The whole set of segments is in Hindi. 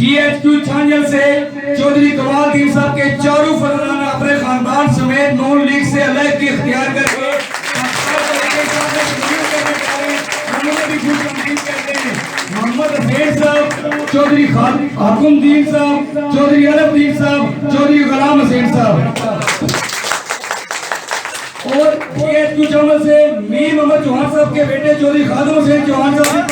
GHQ छांजल से चौधरी कमाल दीन साहब के चारों फरमान अपने खानदान समेत नून लीग से अलग की इख्तियार करके मोहम्मद हसैन साहब, चौधरी हाकुम दीन साहब, चौधरी अरब दीन साहब, चौधरी गुलाम हुसैन साहब और GHQ छांजल से मीर मोहम्मद चौहान साहब के बेटे चौधरी खादम हुसैन चौहान साहब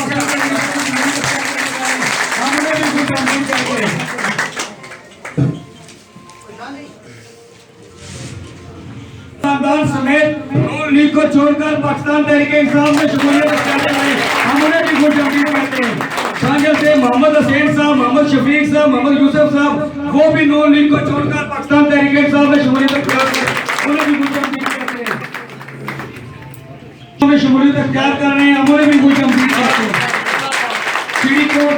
खानदान समेत नून लीग को छोड़कर पाकिस्तान तहरीक इंसाफ में शमूलियत करने वाले हम उन्हें भी खुश आमदीद कहते हैं। शामिल थे मोहम्मद हसैन साहब, मोहम्मद शफीक साहब, मोहम्मद यूसुफ साहब, वो भी नून लीग को छोड़कर पाकिस्तान तहरीक इंसाफ में शमूलियत अख्तियार कर उन्हें भी खुश आमदीद कहते हैं। उन्हें शमूलियत अख्तियार कर रहे हैं, हम उन्हें भी खुश आमदीद कहते हैं। श्री कोट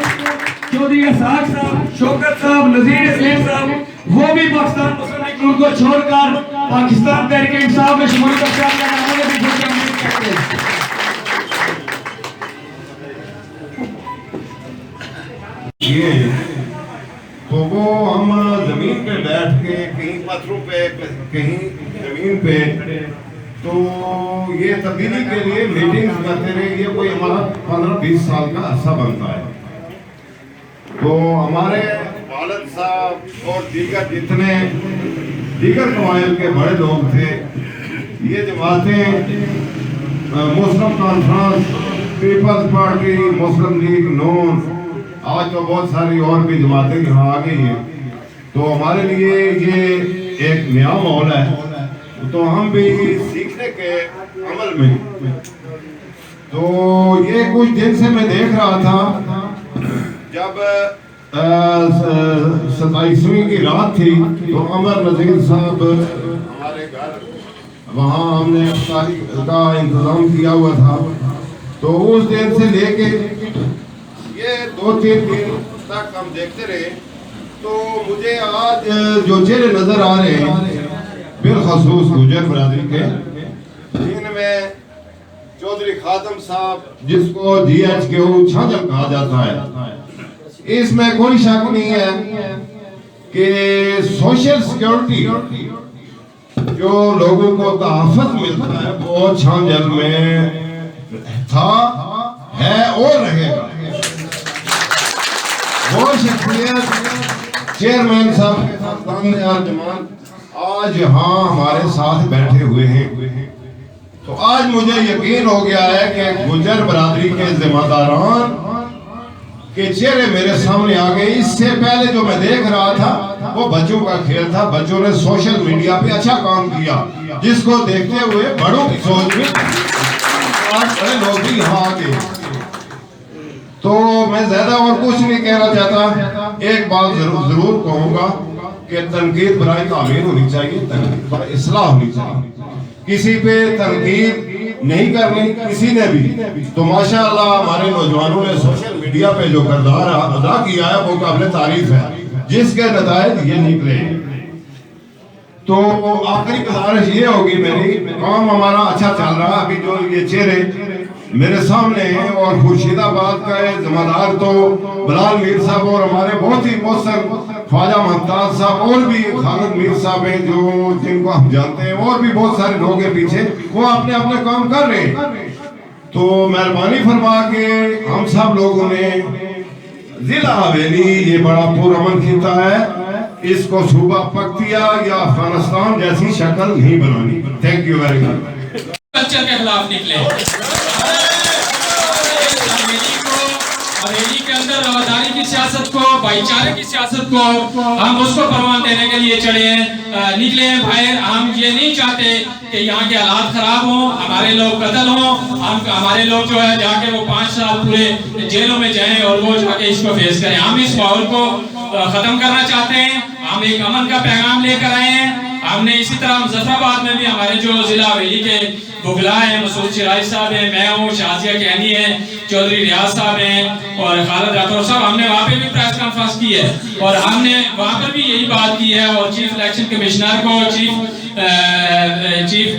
चौधरी असाक साहब, शौकत साहब, नजीर हुसैन साहब, वो भी पाकिस्तान मुस्लिम लीग नून को छोड़कर पाकिस्तान तहरीक इंसाफ में शमूलियत अख्तियार कर रहे हैं, हम उन्हें भी खुश आमदीद कहते हैं। तो वो हम जमीन पे बैठ के कहीं पत्थरों पे कहीं जमीन पे तो ये तब्दीली के लिए मीटिंग्स करते रहे। ये कोई हमारा 15-20 साल का अरसा बनता है। तो हमारे वालिद साहब और दीगर कबाइल के बड़े लोग थे। ये जमातें मुस्लिम कॉन्फ्रेंस, पीपल्स पार्टी, मुस्लिम लीग नून, आज तो बहुत सारी और भी जमातें यहाँ आ गई हैं। तो हमारे लिए ये एक नया माहौल है। तो हम भी सीखने के अमल में तो ये कुछ दिन से मैं देख रहा था, जब 27वीं की रात थी तो अमर नजीर साहब हमारे घर वहाँ हमने अफ्तारी का इंतजाम किया हुआ था। तो उस दिन से लेके ये 2-3 दिन तक हम देखते रहे। तो मुझे आज जो चेहरे नजर आ रहे हैं बिलखसूस गुजर बरादरी के, जिनमें चौधरी खादम साहब, जिसको GHQ छांजल कहा जाता है, इसमें कोई शक नहीं है कि सोशल सिक्योरिटी जो लोगों को तहफ़्फ़ुज़ मिलता है वो छांजल में था, है और रहेगा। वो शख्सियत चेयरमैन साहब के खानदान अर्जमान आज यहाँ हमारे साथ बैठे हुए हैं। तो आज मुझे यकीन हो गया है कि गुजर बरादरी के जिम्मेदारान के चेहरे मेरे सामने आ गए। इससे पहले जो मैं देख रहा था वो बच्चों का खेल था। बच्चों ने सोशल मीडिया पे अच्छा काम किया, जिसको देखते हुए बड़ों की सोच में आज बड़े लोग भी यहाँ आ गए। तो मैं ज्यादा और कुछ नहीं कहना चाहता। एक बात जरूर कहूंगा कि तनकीद बराए तामीर होनी चाहिए, तनकीद पर इस्लाह होनी चाहिए। किसी पे तनकीद नहीं करनी किसी ने भी। तो माशाअल्लाह हमारे नौजवानों ने सोशल मीडिया पे जो किरदार अदा किया है वो काबिल तारीफ है, जिसके नतायज ये निकले। तो आखिरी गुजारिश ये होगी मेरी, काम हमारा अच्छा चल रहा है। अभी जो ये चेहरे मेरे सामने हैं और खुर्शीदाबाद का जिम्मेदार तो बिलाल मीर साहब और हमारे बहुत ही मोहसिन ख्वाजा मुमताज साहब और भी खालिद मीर साहब हैं, जो जिनको हम जानते हैं, और भी बहुत सारे लोग हैं पीछे, वो अपने अपने काम कर रहे हैं। तो मेहरबानी फरमा के हम सब लोगों ने जिला हवेली ये बड़ा पुरअमन खिता है, इसको सूबा पक्तिया या अफगानिस्तान जैसी शक्ल नहीं बनानी। Thank you very much. Culture के खिलाफ निकले, हवेली के अंदर रवादारी की सियासत को, भाईचारे की सियासत को हम उसको परवान देने के लिए निकले हैं भाई। हम ये नहीं चाहते कि यहाँ के हालात खराब हों, हमारे लोग कत्ल हों, हमारे लोग जो है जाके वो 5 साल पूरे जेलों में जाएं और वो जाके इसको फेस करें। हम इस माहौल को खत्म करना चाहते हैं। हम एक अमन का पैगाम लेकर आए हैं। हमने इसी तरह मुजफ्फराबाद में भी हमारे जो जिला हवेली के बुगला हैं, मसूद शिराज साहब हैं, मैं हूँ, शाजिया कहनी है, चौधरी रियाज साहब हैं और खालिद राठौर साहब। हमने वहाँ पे भी प्रेस कॉन्फ्रेंस की है और हमने वहाँ पर भी यही बात की है और चीफ इलेक्शन कमिश्नर को, चीफ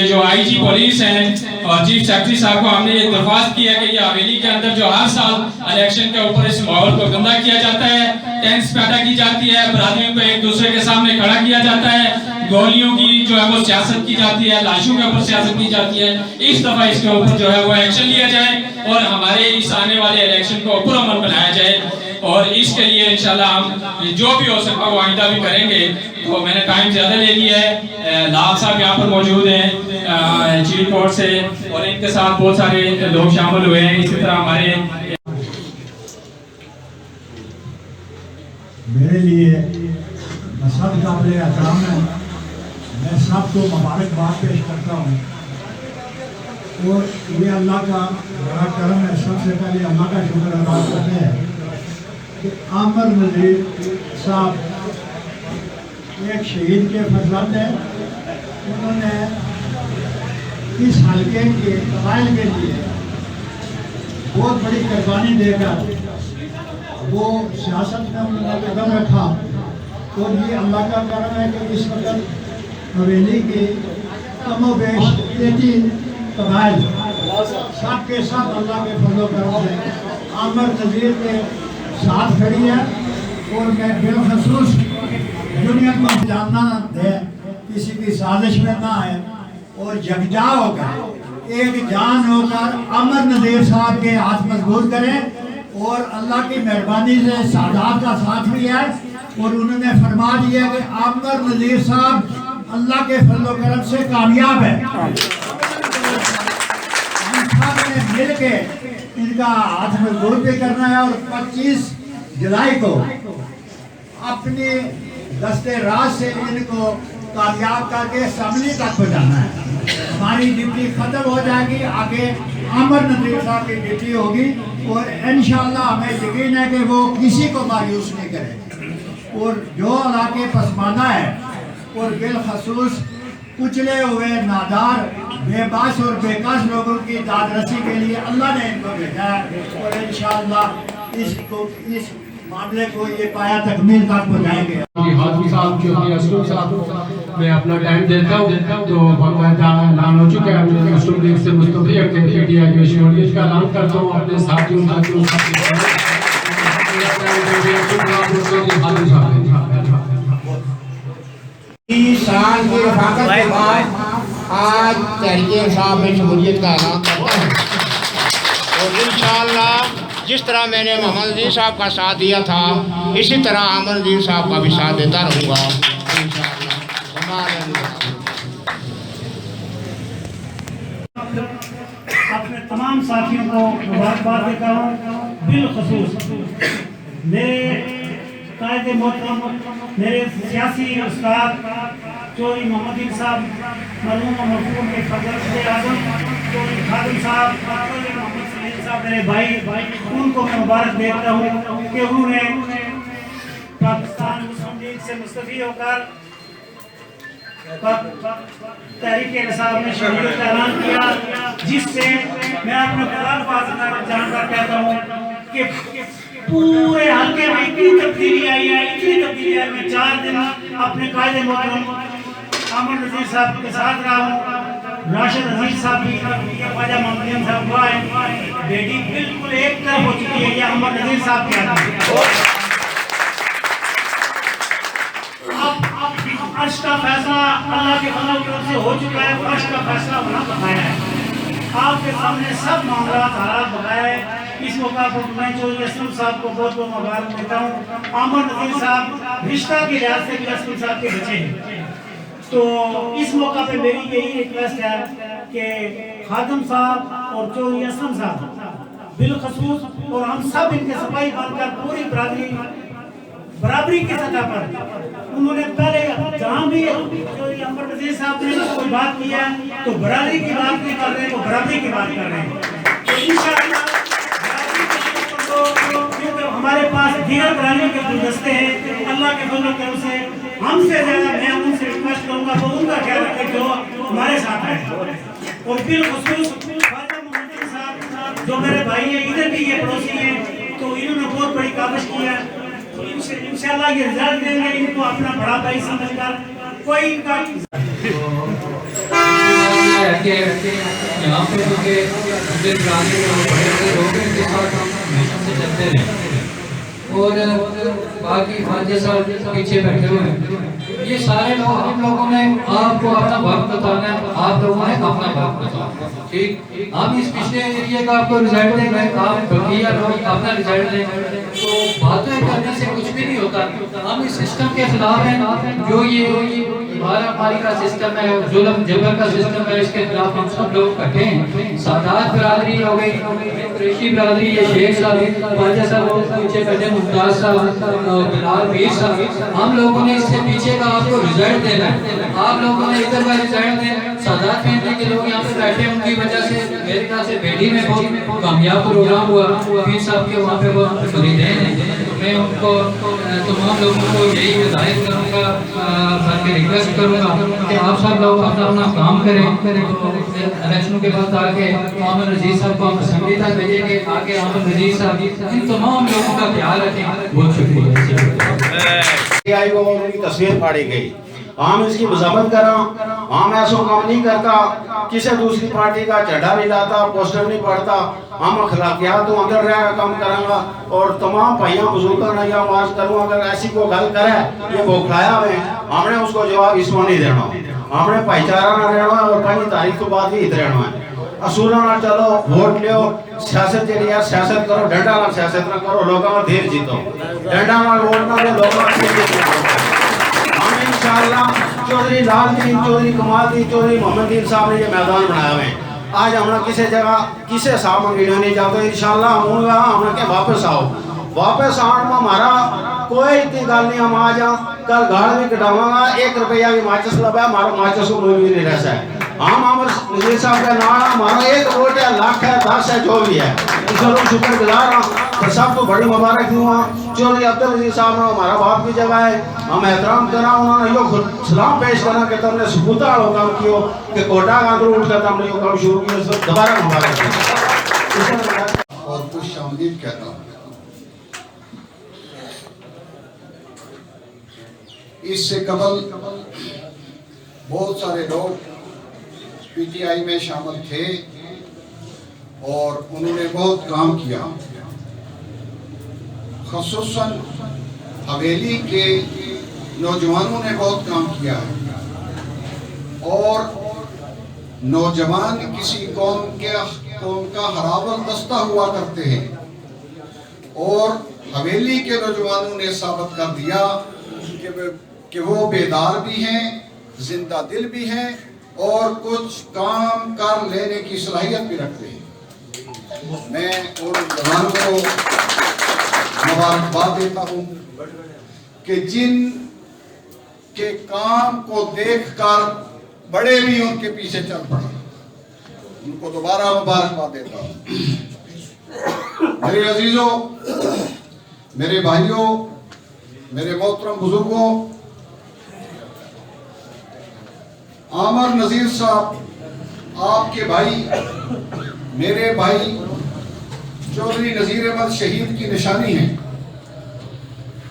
जो आईजी पुलिस हैं और चीफ सेक्रेटरी साहब को हमने ये दरख्वास्त की है कि ये हवेली के अंदर जो हर साल इलेक्शन के ऊपर इस माहौल को गंदा किया जाता है, टेंस पैदा की जाती है, अपराधियों को एक दूसरे के सामने खड़ा किया जाता है, गोलियों की जो है वो सियासत की जाती है, लाशों के ऊपर सियासत की जाती है। इस दफा इसके ऊपर जो है वो एक्शन लिया जाए और हमारे इस आने वाले इलेक्शन को पुरअमन बनाया जाए और इसके लिए इंशाल्लाह हम जो भी हो सका वो आइंदा भी करेंगे। तो मैंने टाइम ज़्यादा ले लिया है। लाल साहब यहाँ पर मौजूद हैं चीफ कोर्ट से और इनके साथ बहुत सारे लोग शामिल हुए हैं। इसी तरह हमारे मेरे लिए सब काबिल एहतराम है। मैं सबको मुबारकबाद पेश करता हूँ और ये अल्लाह का बड़ा करम है। सबसे पहले अल्लाह का शुक्र अदा करते हैं कि आमर नज़ीर साहब एक शहीद के फर्जंद हैं। उन्होंने इस हल्के के कबाइल के लिए बहुत बड़ी कुर्बानी देकर वो सियासत में उन्होंने कदम रखा और ये अल्लाह का करम है कि इस वक्त हवेली के कमोबेश 33 कबाइल सब के सब अल्लाह के फजलो करम से आमर नज़ीर के साथ खड़ी है। और मैं बिलखसूस दुनिया को जानना है, किसी की साजिश में ना है और यकजा होकर एक जान होकर अमर नज़ीर साहब के हाथ मजबूत करें और अल्लाह की मेहरबानी से सादात का साथ भी है और उन्होंने फरमा दिया कि अमर नज़ीर साहब अल्लाह के फजलो करम से कामयाब है। हम सब ने मिल के इनका हाथ मजबूत भी करना है और 25 जुलाई को अपने दस्ते राज से इनको कामयाब करके असम्बली तक पहुँचाना है। हमारी ड्यूटी खत्म हो जाएगी, आगे अमर नज़ीर साहब की ड्यूटी होगी और इंशाअल्लाह हमें यकीन है कि वो किसी को मायूस नहीं करेंगे और जो इलाके पसमाना है और बिलखसूस कुचले हुए नादार बेबस और बेकस लोगों की दादरसी के लिए अल्लाह ने इनको भेजा है और इंशाअल्लाह इस मामले को ये पाया तकमील तक पहुँचाएंगे। हाजी साहब चौधरी असलम साहब मैं अपना टाइम देता हूँ। तो बाकायदा ऐलान हो चुका है मुस्लिम लीग से मुस्तफी के पीटीआई की शमूलियत का ऐलान करता हूँ अपने साथियों साल के वक़्त के बाद आज तहरीके इंसाफ में शमूलियत का ऐलान करता हूँ और इंशाअल्लाह जिस तरह मैंने मोहम्मद नज़ीर साहब का साथ दिया था इसी तरह अमर नज़ीर साहब का भी साथ देता रहूँगा इंशाअल्लाह। अपने तमाम साथियों को मुबारकबाद देता हूँ। बिलखसूस मेरे कायदे मोहतरम मेरे सियासी उस्ताद चौधरी मोहम्मद साहब मरहूम मरहूम के फजल आजम चौधरी खादिम साहब मोहम्मद सलीम साहब मेरे भाई उनको मैं मुबारक देता हूँ कि उन्होंने पाकिस्तान मुस्लिम लीग से मुस्तफी होकर तहरीके इंसाफ में शमूलियत का ऐलान किया, जिससे मैं अपने खुदा जानकर कहता हूँ कि पूरे हल्के में इतनी तब्दीली आई है, इतनी तब्दीली आई। मैं 4 दिन अपने कायदे मोहतरम अमर नज़ीर साहब के साथ रहा हूँ। राशिद अजीज साहब भी ख्वाजा मोहम्मद साहब हुआ है, बेटी बिल्कुल एक तरफ हो चुकी है। यह अमर नज़ीर साहब के हाथ फर्श का फैसला अल्लाह के फजल की ओर से हो चुका है। फर्श का फैसला होना बताया है, आपके सामने सब मामला हालात बताए। इस मौका पर मैं चौधरी असलम साहब को बहुत बहुत मुबारक देता हूँ। अमर नज़ीर साहब रिश्ता के लिहाज से भी असलम साहब के बच्चे हैं, तो इस मौका पे मेरी यही रिक्वेस्ट है कि खादिम साहब और चौधरी असलम साहब बिलखसूस और हम सब इनके सफाई बनकर पूरी बराबरी की सतह पर उन्होंने पहले जहाँ भी चौधरी अमर नज़ीर साहब ने कोई बात की है तो बराबरी की बात नहीं कर रहे, तो बराबरी की बात कर रहे हैं। तो इंशाअल्लाह क्योंकि हमारे पास दीगर बराबरी के गुलदस्ते हैं, अल्लाह के फजल करम से हमसे ज़्यादा मैं उनसे रिक्वेस्ट करूँगा वो उनका ख्याल रखें जो हमारे साथ है। और बिलखुसूस ख्वाजा मोहम्मद साहब जो मेरे भाई हैं, इधर भी ये पड़ोसी हैं, तो इन्होंने बहुत बड़ी काविश की है। इंशाल्लाह ये रिजल्ट देंगे, इनको अपना बड़ा भाई समझकर कोई इनका यहाँ पे क्योंकि मुझे पुराने बड़े लोग हैं के साथ हम हमेशा से चलते रहे और बाकी ख्वाजा साहब पीछे बैठे हुए हैं। ये सारे लोग हम लोगों ने आपको अपना वक्त बताना है, आप लोगों ने अपना वक्त बताना, ठीक। हम इस पिछले एरिया का आपको रिजल्ट देंगे, आप बकिया लोग अपना रिजल्ट देंगे, तो बातें करने से कुछ भी नहीं होता। हम इस सिस्टम के खिलाफ हैं, जो ये मारामारी का सिस्टम है, जुल्म जबर का सिस्टम है, इसके खिलाफ हम सब लोग इकट्ठे हैं। सादात बिरादरी हो गई, कुरैशी बिरादरी, ये शेख साहब, ख्वाजा साहब पीछे बैठे, मुमताज साहब, बिलाल मीर साहब, हम लोगों ने इससे पीछे का आपको रिजल्ट देना है। आप लोगों ने इधर का रिजल्ट दें। सादात फैमिली के लोग यहाँ पे बैठे, उनकी वजह से मेरे ख्याल से बेटी में बहुत कामयाब प्रोग्राम हुआ, पीर साहब के वहाँ पे वो खरीदें हैं। तो मैं उनको तमाम लोगों को यही हिदायत करूँगा, बल्कि रिक्वेस्ट करूँगा कि आप सब लोग अपना अपना काम करें। इलेक्शनों के बाद आके आमिर रजीज साहब को हम असेंबली तक भेजेंगे, आके आमिर रजीज साहब इन तमाम लोगों का ख्याल रखें। बहुत शुक्रिया। को उनकी तस्वीर फाड़ी गई, हम इसकी मजम्मत करा, हम ऐसा काम नहीं करता, किसी दूसरी पार्टी का झंडा नहीं लाता, पोस्टर नहीं पढ़ता, हम अखलाकियात तो अंदर रह काम करांगा और तमाम भाइयों बुजुर्गों ने यह आवाज करूँ, अगर ऐसी को गल करे ये बौखलाया हुए हमने उसको जवाब इसमें नहीं देना, हमने भाईचारा ना रहना और 5 तारीख तो बाद ही रहना है। असूलों ना चलो, वोट लियो, सियासत जी है सियासत करो, डंडा ना सियासत ना करो, लोगों में देर जीतो, डंडा ना वोट ना दे, लोगों में इंशाअल्लाह चौधरी लालदीन चौधरी कमालदीन चौधरी मोहम्मदीन साहब ने ये मैदान बनाया हुए। आज हमने किसी जगह किसी साहब मंगने नहीं जाते, इंशाअल्लाह आऊँगा, हमने के वापस आओ, वापस आने में हमारा कोई इतनी गल नहीं, हम आ जा कल गाड़ भी कटावागा, 1 रुपया की माचिस लगा, हमारा माचिस को मूल भी नहीं रहता है। हम आमिर नजीर साहब का नाम, हमारा 1 वोट है, लाख है, 10 है, जो भी है, चलो शुक्रगुजार हूँ। तो सबको बड़ी मुबारक दूँ। चौधरी अब्दुल अजीज साहब ने हमारा बाप की जगह है, हम एहतराम करा, उन्होंने यो सलाम पेश करा कि तुमने सबूता वालों काम किया कि कोटा का अंदर उठ कर तुमने यो काम शुरू किया, दोबारा मुबारक और खुश आमदीद कहता हूँ। इससे कबल बहुत सारे लोग पीटीआई में शामिल थे और उन्होंने बहुत काम किया, ख़ुसूसन हवेली के नौजवानों ने बहुत काम किया है। और नौजवान किसी कौम का हरावल दस्ता हुआ करते हैं और हवेली के नौजवानों ने साबित कर दिया कि वो बेदार भी हैं, जिंदा दिल भी हैं और कुछ काम कर लेने की सलाहियत भी रखते हैं। मैं उन जवानों को मुबारकबाद देता हूँ कि जिन के काम को देखकर बड़े भी उनके पीछे चल पड़े, उनको दोबारा मुबारकबाद देता हूँ। मेरे अजीजों, मेरे भाइयों, मेरे मोहतरम बुजुर्गों, आमिर नजीर साहब आपके भाई, मेरे भाई चौधरी नजीर अहमद शहीद की निशानी है।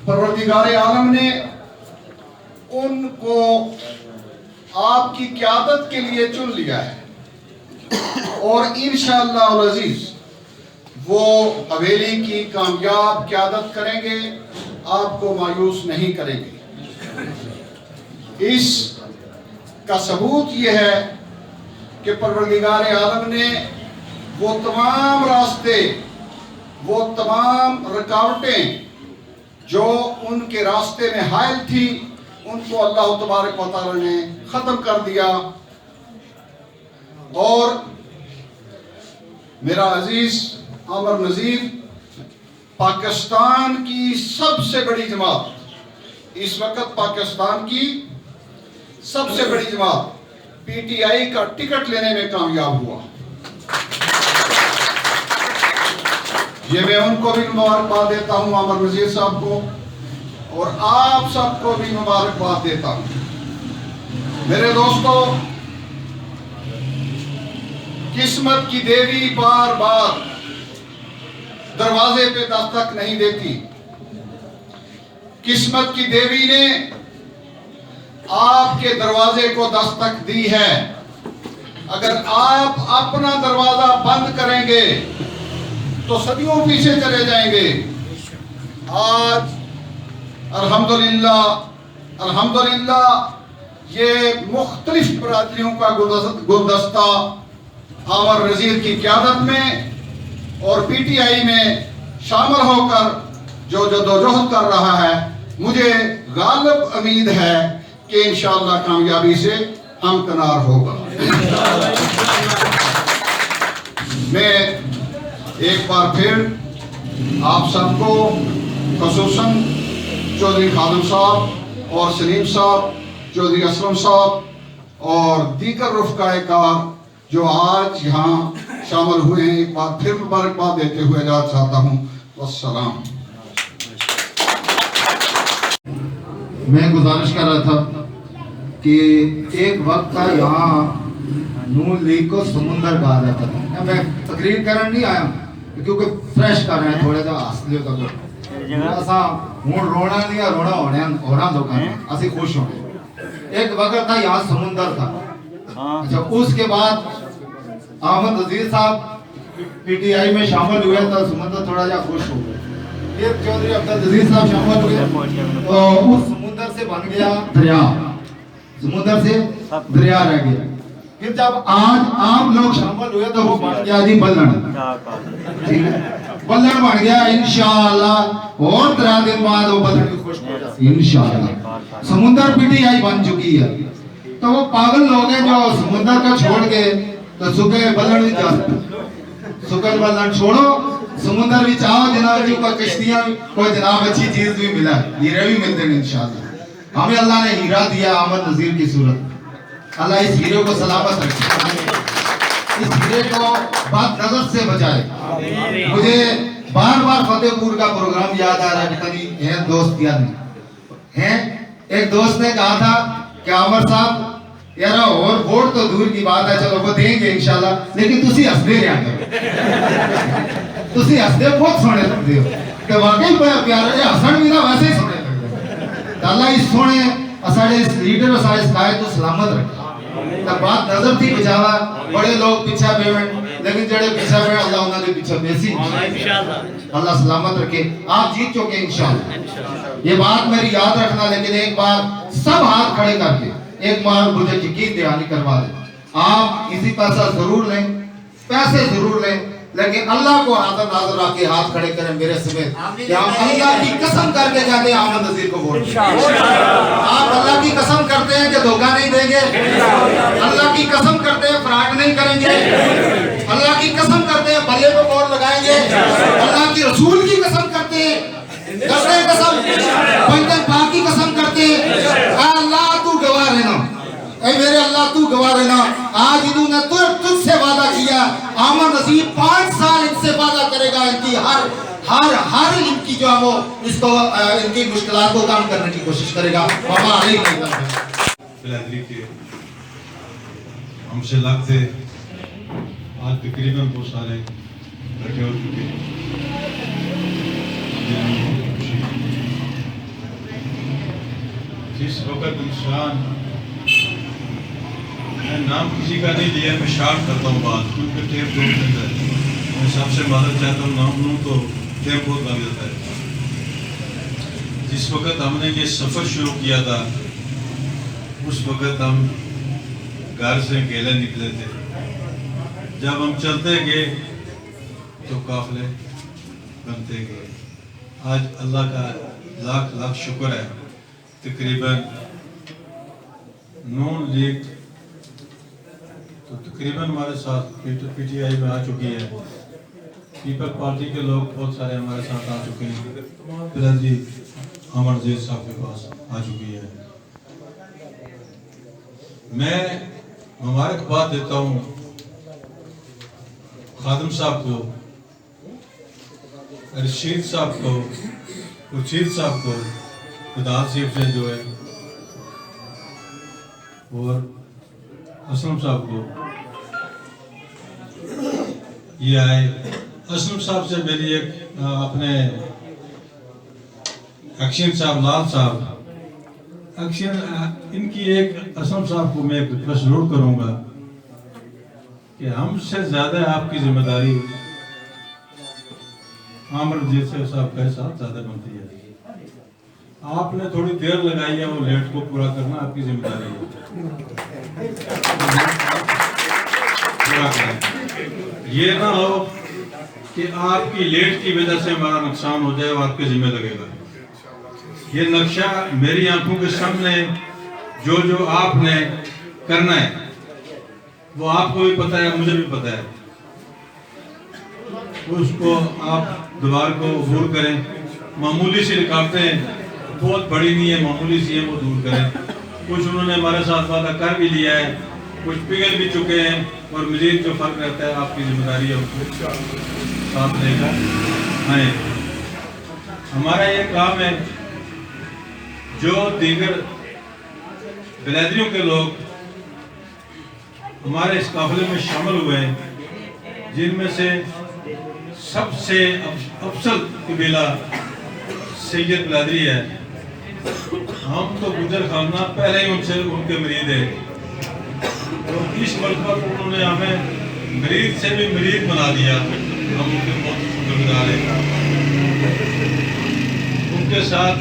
परवरदिगार आलम ने उनको आपकी क़यादत के लिए चुन लिया है और इंशाअल्लाह अल अज़ीज़ वो हवेली की कामयाब क़यादत करेंगे, आपको मायूस नहीं करेंगे। इस का सबूत यह है कि परवरदिगार आलम ने वो तमाम रास्ते, वो तमाम रुकावटें जो उनके रास्ते में हायल थी, उनको अल्लाह तबारक व तआला ने ख़त्म कर दिया। और मेरा अजीज आमिर नज़ीर, पाकिस्तान की सबसे बड़ी जमात, इस वक्त पाकिस्तान की सबसे बड़ी जमात पीटीआई का टिकट लेने में कामयाब हुआ। ये मैं उनको भी मुबारकबाद देता हूँ, आमिर नज़ीर साहब को, और आप सबको भी मुबारकबाद देता हूँ। मेरे दोस्तों, किस्मत की देवी बार बार दरवाजे पे दस्तक नहीं देती। किस्मत की देवी ने आपके दरवाजे को दस्तक दी है। अगर आप अपना दरवाजा बंद करेंगे तो सदियों पीछे चले जाएंगे। आज अल्हम्दुलिल्लाह अल्हम्दुलिल्लाह ये मुख्तलिफ बरादरियों का गुलदस्ता आमर नज़ीर की क़यादत में और पीटीआई में शामिल होकर जो जदोजहद कर रहा है, मुझे गालिब उम्मीद है कि इंशाअल्लाह कामयाबी से हमकनार होगा। मैं एक बार फिर आप सबको, खुसूसन चौधरी खादिम साहब और सलीम साहब, चौधरी असलम साहब और दीगर रुफ़क़ाए कार जो आज यहाँ शामिल हुए हैं, एक बार फिर मुबारकबाद देते हुए इजाज़त चाहता हूँ। वस्सलाम। मैं गुजारिश कर रहा था कि एक वक्त था यहाँ नून लीग को समुंदर कहा जाता था। मैं तकरीर करने नहीं आया क्योंकि फ्रेश कर रहे हैं, थोड़े सा हंसलियो तक असा हूँ रोना नहीं है, रोना होना दुकान असि खुश होंगे। एक वक्त था यहाँ समुंदर था। अच्छा, उसके बाद अहमद नज़ीर साहब पीटीआई में शामिल हुए तो समुंदर थोड़ा सा खुश हो गए। फिर चौधरी अब्दुल अजीज साहब शामिल हुए तो उस समुंदर से बन गया दरिया, समुंदर से दरिया रह गया। फिर जब आज आम लोग शामिल हुए तो वो बन गया जी बल्लड़। ठीक है, बल्लड़ बन गया। इंशाअल्लाह और 3 दिन बाद वो बल्लड़ की खुश हो जाएगी इंशाअल्लाह। समुंदर पीटीआई बन चुकी है। तो वो पागल लोग हैं जो समुंदर को छोड़ के तो सुखे बल्लड़ भी जा सकते। सुखे बल्लड़ छोड़ो, समुंदर भी चाहो जनाब जी को, कश्तियां कोई जनाब अच्छी चीज भी मिला, हीरे भी मिलते हैं इंशाअल्लाह। हमें अल्लाह ने हीरा दिया अहमद नज़ीर की सूरत। अल्लाह इस हीरे को सलामत रखे, इस हीरे को बात नजर से बचाए। मुझे बार बार फतेहपुर का प्रोग्राम याद आ रहा है। कभी है दोस्त याद नहीं है, एक दोस्त ने कहा था कि अमर साहब यार और वोट तो दूर की बात है, चलो वो देंगे इंशाल्लाह, लेकिन तुसी हंसदे रहा करो। तुसी हंसदे बहुत सोने लगते हो तो वाकई बड़ा प्यारा है। हसन भी ना वैसे ही सोने लगते। अल्लाह इस सोने असाडे इस लीडर और सारे कायद तो सलामत रखे। तब बात नजर थी बचावा, बड़े लोग पीछा पेवन, लेकिन जड़े पीछा पेवन अल्लाह उन्हां दे पीछे बेसी इंशाल्लाह। अल्लाह सलामत रखे। आप जीत चुके इंशाल्लाह, ये बात मेरी याद रखना। लेकिन एक बार सब हाथ खड़े करके एक बार मुझे यकीन दहानी करवा दे। आप इसी पैसा जरूर लें, पैसे जरूर लें, लेकिन अल्लाह को हाजिर नाज़िर रख के हाथ खड़े करें मेरे समेत कि हम अल्लाह की कसम करके कहते हैं अहमद नज़ीर को वोट देंगे। आप अल्लाह की कसम करते हैं कि धोखा नहीं देंगे, अल्लाह की कसम करते हैं फ्रॉड नहीं करेंगे, अल्लाह की कसम करते हैं भले को वोट लगाएंगे, अल्लाह की रसूल की कसम करते हैं, कसम बंदे पाक की कसम करते हैं। अल्लाह तू गवाह रहना, ऐ मेरे अल्लाह तू गवाह रहना। आज इन्होंने तुझसे वादा किया, अहमद नज़ीर 5 साल इनसे वादा करेगा, इनकी हर इनकी जो है वो इसको इनकी मुश्किलात को कम करने की कोशिश करेगा। बिरादरी के हमसे लगते आज तकरीबन बहुत सारे बैठे हो चुके हैं। जिस वक्त इंसान, मैं नाम किसी का नहीं लिया, मैं शार्ट करता हूँ बात क्योंकि टेप बहुत मिलता है। मैं सबसे मदद चाहता हूँ, नाम लूँ तो टेप बहुत लग जाता है। जिस वक्त हमने ये सफ़र शुरू किया था उस वक्त हम घर से अकेले निकले थे। जब हम चलते गए तो काफिले बनते गए। आज अल्लाह का लाख लाख शुक्र है, तकरीबन नून लीग तो तकरीबन हमारे साथ पीटीआई में आ चुकी है। पीपल पार्टी के लोग बहुत सारे हमारे साथ आ चुके हैं। बिरादरी अमर नज़ीर साहब के पास आ चुकी है। मैं मुबारकबाद देता हूँ खादिम साहब को, रशीद साहब को, खुर्शीद साहब को, खुदा सीफ से जो है, और असलम साहब को ये आए। असलम साहब से मेरी एक अपने अक्षर साहब, लाल साहब, अक्षर इनकी एक असलम साहब को मैं एक रिक्वेस्ट जरूर करूँगा कि हमसे ज़्यादा आपकी जिम्मेदारी अमरजीत साहब के साथ ज़्यादा बनती है। आपने थोड़ी देर लगाई है, वो लेट को पूरा करना आपकी जिम्मेदारी है। पूरा करें, ये ना हो कि आपकी लेट की वजह से हमारा नुकसान हो जाए और आपके जिम्मे लगेगा। ये नक्शा मेरी आंखों के सामने जो जो आपने करना है वो आपको भी पता है, मुझे भी पता है। उसको आप दीवार को दूर करें। मामूली सी रुकावटें, बहुत बड़ी नहीं है, मामूली सी है, वो दूर करें। कुछ उन्होंने हमारे साथ वादा कर भी लिया है, कुछ पिघल भी चुके हैं, और मजीद जो फर्क रहता है आपकी जिम्मेदारी है उसको साथ लेकर आए। हमारा ये काम है, जो दीगर बिरादरियों के लोग हमारे इस काफिले में शामिल हुए हैं, जिनमें से सबसे अफसल कबीला सैयद बिरादरी है। हम तो गुजर खाना पहले ही उनसे उनके मरीद है, और इस वक्त पर उन्होंने हमें मरीद से भी मरीद बना दिया। हम उनके बहुत शुक्रगुजार हैं। उनके साथ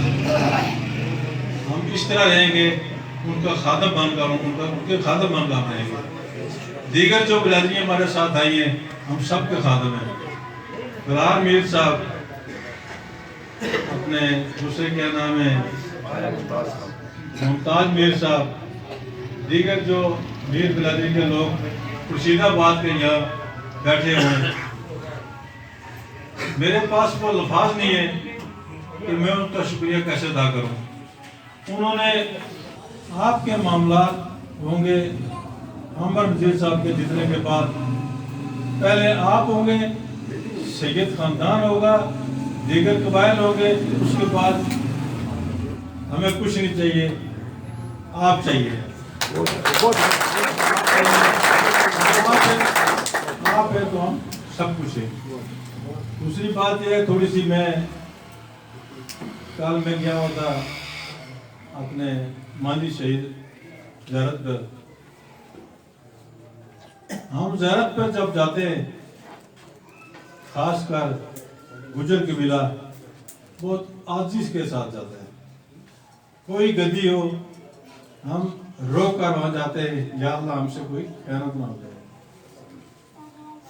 हम इस तरह रहेंगे, उनका खादम बनकर उनके खादम बनकर रहेंगे। दीगर जो बिरादरियाँ हमारे साथ आई हैं, हम सब के खादम हैं। फरार मीर साहब, अपने दूसरे क्या नाम है, मुमताज मीर साहब, दीगर जो मीर बिरादरी के लोग खुर्शीदाबाद के यहाँ बैठे हुए हैं। मेरे पास वो लफाज नहीं है कि मैं उनका शुक्रिया कैसे अदा करूं। उन्होंने आपके मामला होंगे अमरजीत साहब के जितने के बाद पहले आप होंगे, सैयद खानदान होगा, दीगर कबाइल होंगे, उसके बाद हमें कुछ नहीं चाहिए, आप चाहिए। आप है तो हम सब कुछ है। दूसरी बात यह है, थोड़ी सी मैं कल में गया हुआ था अपने मांझी शहीद ज़ियारत पर। हम ज़ियारत पर जब जाते हैं, खासकर गुजर कबीला बहुत आजिज़ के साथ जाता है। कोई गद्दी हो, हम रोक कर वहां जाते हैं, या अल्लाह हमसे कोई खयानत ना हो जाए।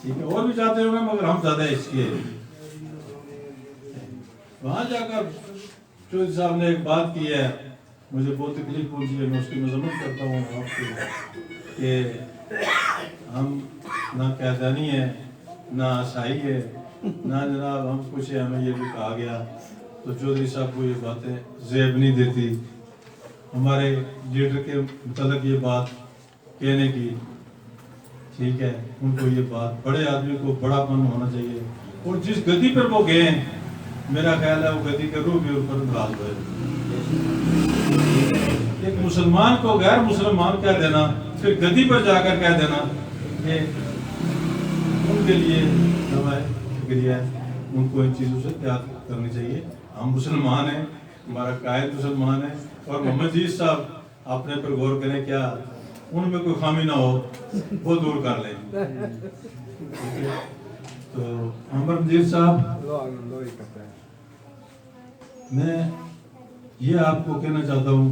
ठीक है, और भी जाते होंगे, मगर हम ज्यादा इसके वहां जाकर चौधरी साहब ने एक बात की है, मुझे बहुत तकलीफ पहुंची है, मैं उसकी मजम्मत करता हूँ आपको कि हम ना कैदानी है, ना आसाई है, ना जनाब हम कुछ है, हमें ये भी कहा गया। तो चौधरी साहब को ये बातें ज़ेब नहीं देती। हमारे लीडर के मुतालिक ये बात कहने की, ठीक है, उनको ये बात, बड़े आदमी को बड़ापन होना चाहिए। और जिस गद्दी पर वो गए, मेरा ख्याल है वो गद्दी के रूह के ऊपर नाज है। एक मुसलमान को गैर मुसलमान कह देना, फिर गद्दी पर जाकर कह देना, ये उनके लिए शुक्रिया है। उनको इन चीज़ों से त्याग करनी चाहिए। हम मुसलमान हैं, हमारा कायद मुसलमान है, और मोहम्मद जी साहब अपने पर गौर करें, क्या उनमें कोई खामी ना हो, वो दूर कर लें। तो अमरजीत साहब, मैं ये आपको कहना चाहता हूँ,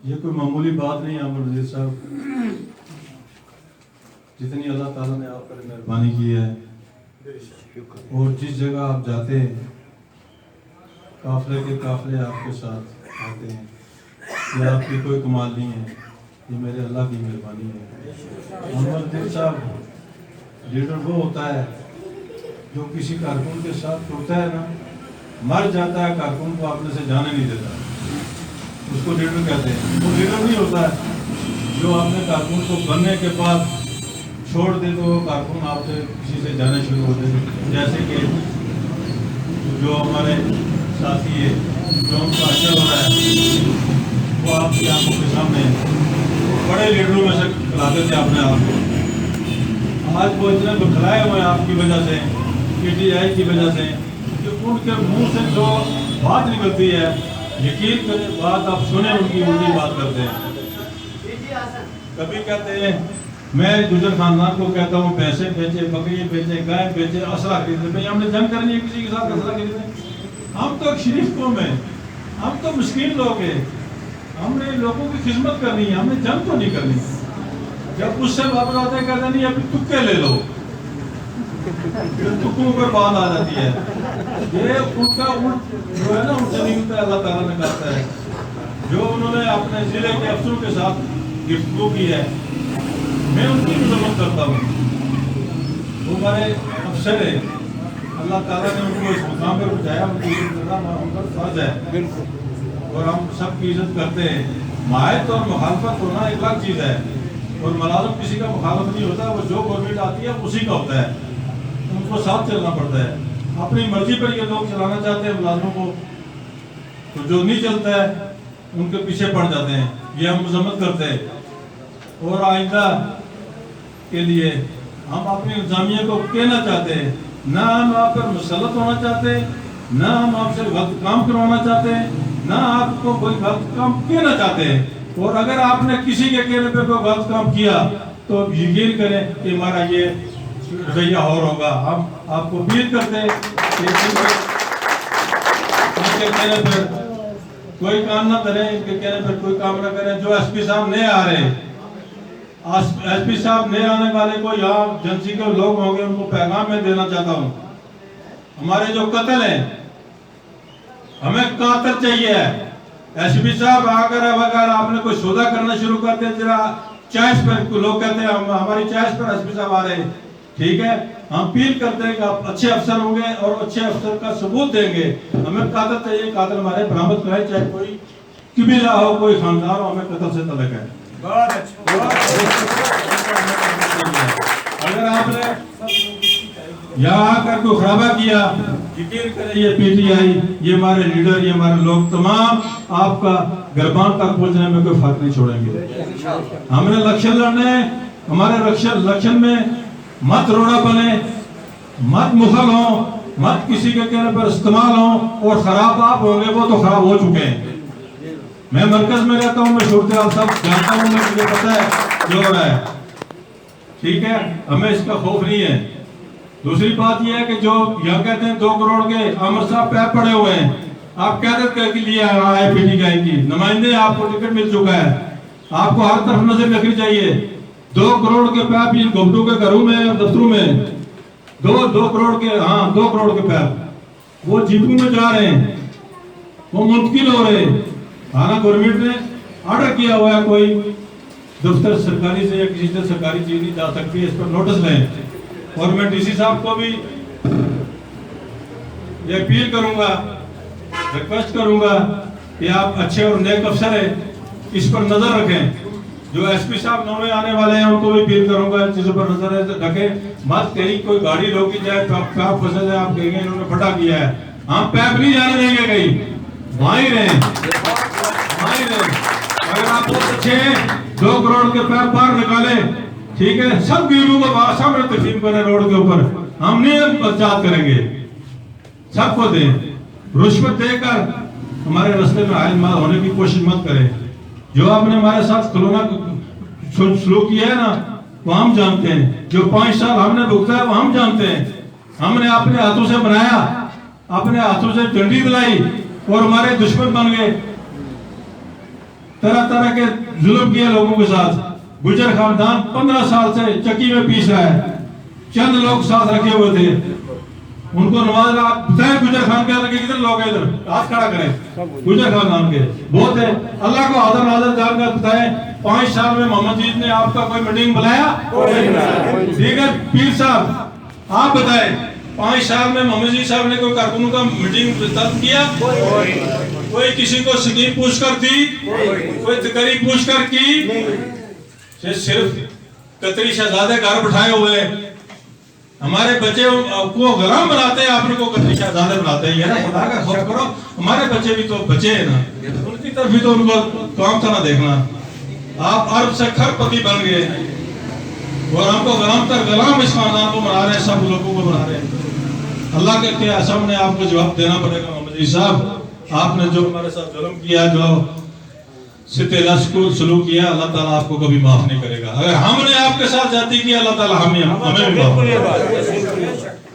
ये कोई मामूली बात नहीं है अमरजीत साहब। जितनी अल्लाह ताला ने आप पर मेहरबानी की है, और जिस जगह आप जाते हैं, काफले के काफले आपके साथ आते हैं, ये आपकी कोई कमाल नहीं है, ये मेरे अल्लाह की मेहरबानी है। अमरजीत साहब, लीडर वो होता है जो किसी कारकुन के साथ टूटता है ना, मर जाता है, कारकुन को अपने से जाने नहीं देता, उसको लीडर कहते हैं। वो लीडर नहीं होता है जो अपने कारकुन को बनने के बाद छोड़ दे तो वो कारकुन आपसे किसी से जाने शुरू होते हैं। जैसे कि जो हमारे साथी है, जो उनका अचल हो रहा है, वो आपकी आंखों के सामने बड़े लीडरों में से खिलाते थे अपने आप को। आज वो इतने बखलाए हुए हैं आपकी वजह से, PTI की वजह से, कि उनके मुंह से जो बात निकलती है, यकीन करें बात आप सुने, उनकी उल्टी बात करते हैं। कभी कहते हैं मैं गुजर खानदान को कहता हूँ पैसे बेचे, बकरी बेचे, गाय बेचे, असला खरीदे। भाई हमने जंग करनी है किसी के साथ असला खरीदे? हम तो शरीफ कौम है, हम तो मुस्किन लोग हैं, हमने लोगों की खिदमत करनी है, हमने जंग तो नहीं करनी। जब उससे वापस आते कहते नहीं अभी तुक्के ले लो, तुक्कों पर बात आ जाती है। ये उनका जो है ना, उनसे नहीं होता, अल्लाह ताला ने कहता है। जो उन्होंने अपने जिले के अफसरों के साथ गुफ्तगू की है, मैं उनकी मदद करता हूँ। वो हमारे अफसर है, अल्लाह ताला ने उनको इस मुकाम पर पहुँचाया, उनकी इज्जत करना उनका फर्ज है और हम सबकी इज्जत करते हैं। मायत और मुखालफत होना एक अलग चीज़ है, और मुलाजिम किसी का मुखालफ नहीं होता, वो जो गवर्नमेंट आती है उसी का होता है, उनको साथ चलना पड़ता है। अपनी मर्जी पर ये लोग चलाना चाहते हैं मुलाजिमों को, तो जो नहीं चलता है उनके पीछे पड़ जाते हैं। ये हम मजम्मत करते हैं। और आइंदा के लिए हम अपनी इंतजामिया को कहना चाहते हैं, ना हम आप पर मुसल्लत होना चाहते, ना हम आपसे गलत काम करवाना चाहते, ना आपको कोई गलत काम कहना चाहते हैं। और अगर आपने किसी के कहने पर कोई गलत काम किया तो यकीन करें कि हमारा ये रवैया और होगा। हम आपको अपील करते हैं कि इनके कहने पर कोई काम ना करें, इनके कहने पर कोई काम ना करें। जो SP साहब नहीं आ रहे, SP साहब नहीं आने वाले को यहाँ एजेंसी के लोग होंगे, उनको पैगाम मैं देना चाहता हूँ। हमारे जो कत्ल है, हमें कातिल चाहिए है। SP साहब अगर आपने कोई सौदा करना शुरू करते हैं, जरा चॉइस पर, लोग कहते हैं हमारी चॉइस पर SP साहब आ रहे हैं, ठीक है, हम अपील करते हैं कि आप अच्छे अफसर होंगे और अच्छे अफसर का सबूत देंगे। हमें कातिल चाहिए, कातिल हमारे बरामद कराए, चाहे कोई कबीला हो, कोई खानदान हो, हमें कत्ल से तलक है। अगर आपने यहाँ आकर कोई खराबा किया, यकीन करें ये PTI, ये हमारे लीडर, ये हमारे लोग तमाम आपका गर्बान तक पहुंचने में कोई फर्क नहीं छोड़ेंगे। हमने लक्ष्य लड़ने, हमारे लक्ष्य में मत रोड़ा बने, मत मुखल हो, मत किसी के कहने पर इस्तेमाल हो, और खराब आप होंगे वो तो खराब हो चुके हैं। मैं मरकज में रहता हूँ, मैं सूरत हाल सब जानता हूँ, मुझे पता है जो हो रहा है, ठीक है, हमें इसका खौफ नहीं है। दूसरी बात यह है कि जो यहाँ कहते हैं 2 करोड़ के आमिर साहब पैर पड़े हुए हैं, आप कैदत के लिए आए PTI की नुमाइंदे, आपको टिकट मिल चुका है, आपको हर तरफ नजर रखनी चाहिए। 2 करोड़ के पैप इन घुमटों के घरों में, दफ्तरों में 2 करोड़ के, हाँ 2 करोड़ के पैप वो जीपू में जा रहे हैं, वो मुंतकिल हो रहे हैं। हालांकि गवर्नमेंट ने ऑर्डर किया हुआ है, कोई दफ्तर सरकारी से या किसी से सरकारी चीज नहीं जा सकती, इस पर नोटिस लें। और मैं DC साहब को भी ये अपील करूंगा, रिक्वेस्ट करूंगा कि आप अच्छे और नेक अफसर हैं, इस पर नजर रखें। जो SP साहब नौवे आने वाले हैं, उनको भी अपील करूंगा इन चीजों पर नजर रखें। मत कहीं कोई गाड़ी रोकी जाए, पैप फंसे जाए, आप कहेंगे इन्होंने फटा किया है, हम पैप नहीं जाने देंगे कहीं, वहां ही रहें, वहां ही रहें। अगर आप बहुत अच्छे हैं, 2 करोड़ के पैप बाहर निकाले, ठीक है, सब गिरोह को सामने तकसीम करें रोड के ऊपर, हम नहीं बर्दाश्त करेंगे, सबको दें। रुश्वत देकर हमारे रास्ते में आयल होने की कोशिश मत करें। जो आपने हमारे साथ खिलौना सलूक किया है ना, वो हम जानते हैं। जो 5 साल हमने भुगता है वो हम जानते हैं। हमने अपने हाथों से बनाया, अपने हाथों से डंडी दिलाई, और हमारे दुश्मन बन गए, तरह तरह के जुल्म किए लोगों के साथ। गुजर खानदान 15 साल से चक्की में पीस रहा है, चंद लोग साथ रखे हुए थे, उनको नवाज आप बताएं गुजर खान के लगे कितने लोग हैं इधर, हाथ खड़ा करें। गुजर खानदान के बहुत है, अल्लाह को हाजिर नाज़र जानकर बताएं 5 साल में मोहम्मद जीत ने आपका कोई मीटिंग बुलाया? ठीक है पीर साहब आप बताएं 5 साल में मोहम्मद जी साहब ने कोई कारकुनों का मीटिंग तलब किया? कोई किसी को स्कीम पूछ कर दी? कोई तकरीर पूछ कर की? सिर्फ कतरी शहजादे घर बिठाए हुए हमारे बच्चे को गुलाम बनाते हैं, आपने को कतरी शहजादे बनाते हैं। यार खुदा का खौफ करो, हमारे बच्चे भी तो बच्चे हैं ना, उनकी तरफ भी तो उनको काम था ना देखना। आप अरब से खरपति बन गए, और हमको गुलाम तक गुलाम इस खानदान को बना रहे हैं, सब लोगों को बना रहे हैं। अल्लाह के सामने आपको जवाब देना पड़ेगा। मोहम्मद जी साहब, आपने जो हमारे साथ जुल्म किया, जो सिते सलूक किया, अल्लाह ताला आपको कभी माफ नहीं करेगा। अगर हमने आपके साथ जाति किया, अल्लाह ताला हमें भी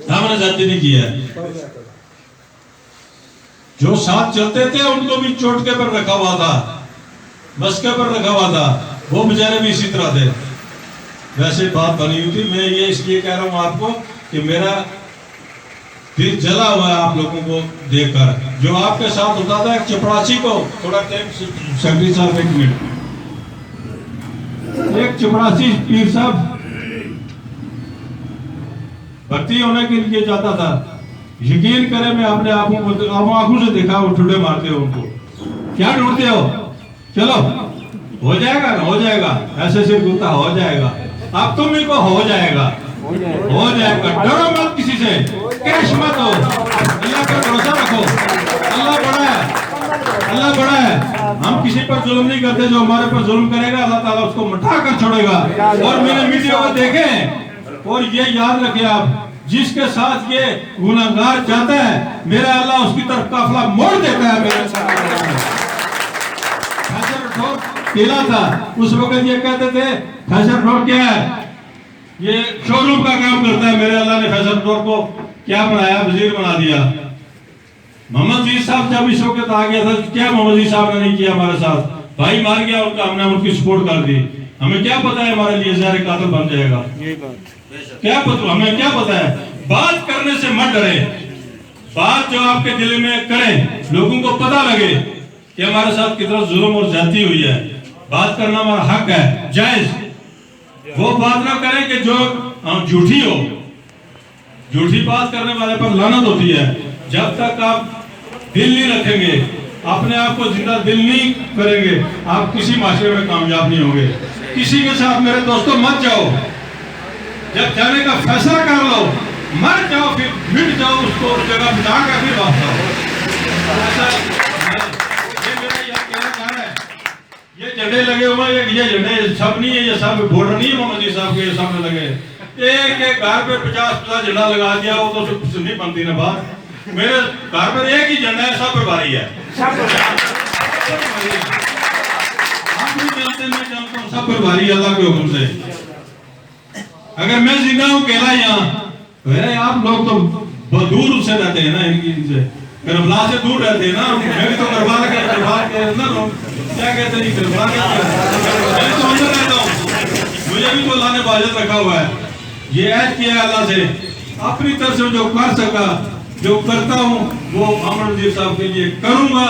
हमने जाति नहीं किया। जो साथ चलते थे उनको भी चोट के पर रखा हुआ था, बस के पर रखा हुआ था, वो बेचारे भी इसी तरह थे। वैसे बात बनी हुई थी। मैं ये इसलिए कह रहा हूँ आपको कि मेरा दिल जला हुआ है आप लोगों को देखकर। जो आपके साथ होता था, एक चपरासी को थोड़ा टाइम, सेक्रेटरी साहब एक मिनट, एक चपरासी पीर साहब भर्ती होने के लिए जाता था। यकीन करें, मैं अपने आंखों से देखा, वो ठुडे मारते हो उनको। क्या ढूंढते हो? चलो हो जाएगा ना, हो जाएगा, ऐसे सिर घूमता हो जाएगा, अब तुम ही को हो जाएगा, हो जाएगा। डरो मत किसी से, कैश मत हो, अल्लाह पर भरोसा रखो। अल्लाह बड़ा है, अल्लाह बड़ा है। हम किसी पर जुल्म नहीं करते, जो हमारे पर जुल्म करेगा अल्लाह ताला उसको मिटा कर छोड़ेगा। और मेरे वीडियो को देखें और ये याद रखें आप, जिसके साथ ये गुनाहगार जाता है, मेरा अल्लाह उसकी तरफ काफिला मोड़ देता है। मेरे साथ केला था, उस वक्त ये कहते थे फैशन रोड क्या है, ये शोरूम का काम करता है। मेरे अल्लाह ने फैशन रोड को क्या बनाया, वजीर बना दिया। मोहम्मद जी साहब जब इस वक्त आ गया था, क्या मोहम्मद जी साहब ने नहीं किया हमारे साथ? भाई मार गया उनका, हमने उनकी सपोर्ट कर दी। हमें क्या पता है हमारे लिए ज़ाहिर कातिल बन जाएगा, क्या पता, हमें क्या पता है। बात करने से मत डरे, बात जो आपके दिल में करें, लोगों को पता लगे कि हमारे साथ कितना जुल्म और ज्यादती हुई है। बात करना हमारा हक है, जायज। वो बात ना करें कि जो झूठी हो। झूठी बात करने वाले पर लानत होती है। जब तक आप दिल नहीं रखेंगे, अपने आप को जिंदा दिल नहीं करेंगे, आप किसी माशरे में कामयाब नहीं होंगे। किसी के साथ मेरे दोस्तों मत जाओ, जब जाने का फैसला कर लो, मर जाओ, फिर मिट जाओ, उसको उस जगह बिता कर फिर वापस आओ। ये झंडे लगे हुए हैं, ये झंडे सब नहीं है, ये सब बॉर्डर नहीं है मोहम्मद जी साहब के सामने लगे। एक एक घर पे 50-50 झंडा लगा दिया, वो तो सुन्नी बनती ना बात। मेरे घर पर एक ही झंडा है, सब पर भारी है, आप भी जानते, मैं जानता हूँ, सब पर भारी है अल्लाह के हुक्म से। अगर मैं जिंदा हूँ केला यहाँ, आप लोग तो दूर से रहते हैं ना, इनसे करबला से दूर रहते हैं ना। मैं भी तो करबला के अंदर क्या कहते हैं, करबला मैं तो अंदर रहता हूँ, मुझे भी तो अल्लाह ने बाजत रखा हुआ है। ये ऐड किया अल्लाह से, अपनी तरफ से जो कर सका, जो करता हूँ, वो अमरजीत साहब के लिए करूंगा।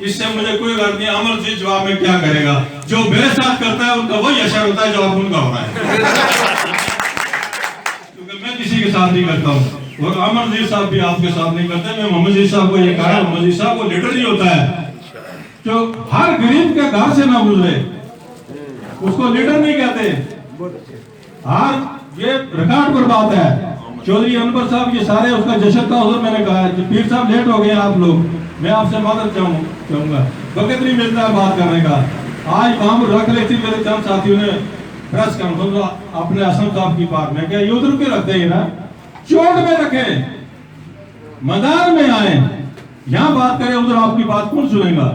इससे मुझे कोई गलत नहीं। अमरजीत जवाब में क्या करेगा, जो मेरे साथ करता है उनका वही असर होता है जो आप उनका हो रहा है। क्योंकि मैं किसी के साथ नहीं करता हूँ, और अमरजीत साहब भी आपके साथ नहीं करते। मैं मोहम्मद जी साहब को ये कहा, मोहम्मद जी साहब को लीडर नहीं होता है जो हर गरीब के घर से ना गुजरे, उसको लीडर नहीं कहते। हर ये रिकॉर्ड पर बात है। चौधरी अनवर साहब ये सारे उसका जश्न था, उधर मैंने कहा कि पीर साहब लेट हो गए आप लोग, मैं आपसे मादर चाहूंगा, वक्त नहीं मिलता है बात करने का। आज वहां पर रख रही थी मेरे चंद साथियों ने प्रेस कॉन्फ्रेंस अपने असम साहब की बात में, क्या ये उधर के रखते हैं ना, चोट में रखे, मैदान में आए, यहाँ बात करें, उधर आपकी बात कौन सुनेगा।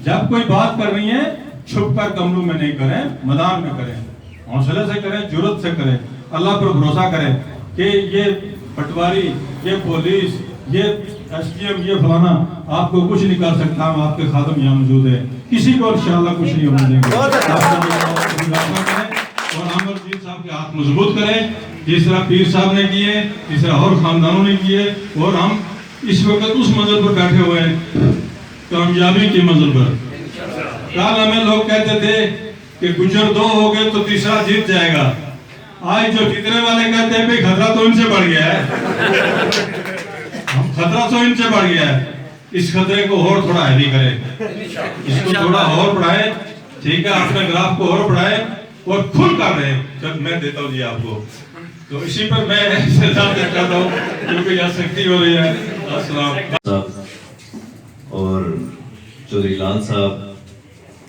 जब कोई बात करनी है, छुप कर कमरों में नहीं करें, मैदान में करें, हौसले से करें, जुर्रत से करें, अल्लाह पर भरोसा करें कि ये पटवारी, ये पुलिस, ये एसडीएम, ये फलाना आपको कुछ नहीं कर सकता। हम आपके खादम यहाँ मौजूद है, किसी को इंशाअल्लाह कुछ नहीं होने देंगे। और अमरजीत साहब के हाथ मजबूत करें, जिस तरह पीर साहब ने किए, जिस तरह और खानदानों ने किए। और हम इस वक्त उस मंजिल पर बैठे हुए हैं, कामयाबी की मंजिल पर। कल हमें लोग कहते थे कि गुजर दो हो गए तो तीसरा जीत जाएगा। आज जो जीतने वाले कहते हैं भाई खतरा तो इनसे बढ़ गया है, खतरा तो इनसे बढ़ गया है, इस खतरे को और थोड़ा हैवी करें, इसको थोड़ा और बढ़ाए, ठीक है, अपने ग्राफ को और बढ़ाए और खुल कर रहे हैं। जब मैं देता हूँ जी आपको, तो इसी पर मैं चाहता हूँ क्योंकि यहाँ शक्ति हो रही है। अस्सलाम। और चौधरी लाल साहब,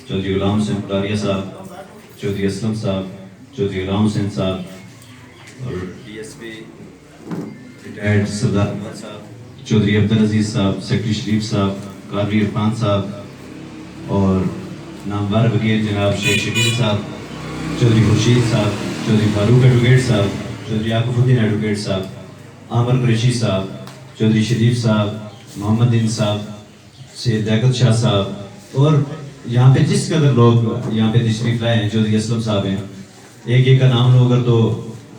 चौधरी गुलाम सिंह कटारिया साहब, चौधरी असलम साहब, चौधरी गुलाम हुसैन साहब और DSP रिटायर्ड सरदार अहमद साहब, चौधरी अब्दुल अजीज साहब, सेक्रेटरी शरीफ साहब, कादरी इरफान साहब और नामवर वकील जनाब शेख शकील साहब, चौधरी खुर्शीद साहब, चौधरी फारूक एडवोकेट साहब, चौधरी आकुफुद्दीन एडवोकेट साहब, आमर कुरैशी साहब, चौधरी शरीफ साहब, मोहम्मद दिन साहब, सैयद लियाकत शाह साहब और यहाँ पे जिस कदर लोग यहाँ पे तशरीफ लाए हैं, चौधरी असलम साहब हैं। एक एक का नाम लोगे तो